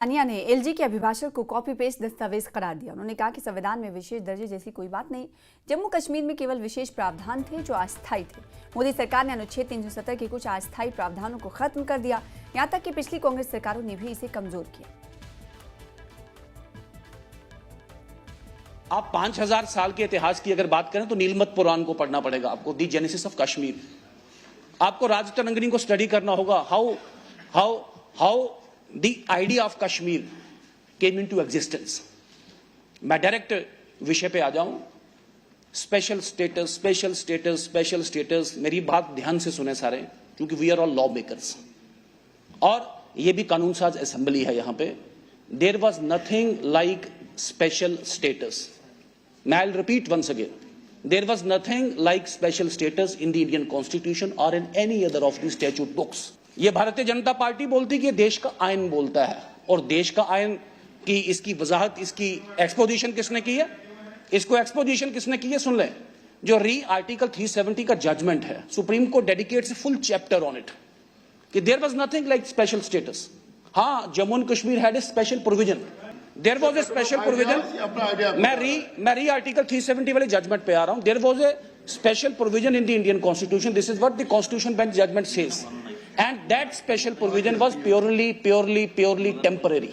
अनिया ने एलजी के अभिभाषण को कॉपी पेस्ट दस्तावेज करार दिया। उन्होंने कहा कि संविधान में विशेष दर्जे जैसी कोई बात नहीं, जम्मू कश्मीर में केवल विशेष प्रावधान थे जो अस्थायी थे। मोदी सरकार ने अनुच्छेद 370 के कुछ अस्थायी प्रावधानों को खत्म कर दिया, यहाँ तक कि पिछली कांग्रेस सरकारों ने भी इसे कमजोर किया। आप 5000 साल के इतिहास की अगर बात करें तो नीलमत पुराण को पढ़ना पड़ेगा आपको, दी जेनेसिस ऑफ कश्मीर। आपको राज तरंगिणी को स्टडी करना होगा, how the idea of Kashmir came into existence. मैं डायरेक्ट विषय पे आ जाऊं। Special status, special status, special status. मेरी बात ध्यान से सुने सारे, क्योंकि we are all law makers और ये भी कानून साज असेंबली है यहां पे। There was nothing like special status. I'll repeat once again. There was nothing like special status in the Indian Constitution or in any other of the statute books. ये Bharatiya Janata party बोलती कि देश का आयन बोलता है, और देश का आयन की इसकी वजाहत, इसकी एक्सपोजिशन किसने की है? इसको एक्सपोजिशन किसने की है? सुन लें, जो आर्टिकल 370 का जजमेंट है, Supreme Court dedicates full chapter on it कि there was nothing like special status. हाँ, Jammu and Kashmir had a special provision, there was a special provision. मैं री आर्टिकल 370 वाले जजमेंट पे आ रहा हूं। There was a special provision in the Indian constitution, this is what the constitution bench judgment says, and that special provision was purely temporary.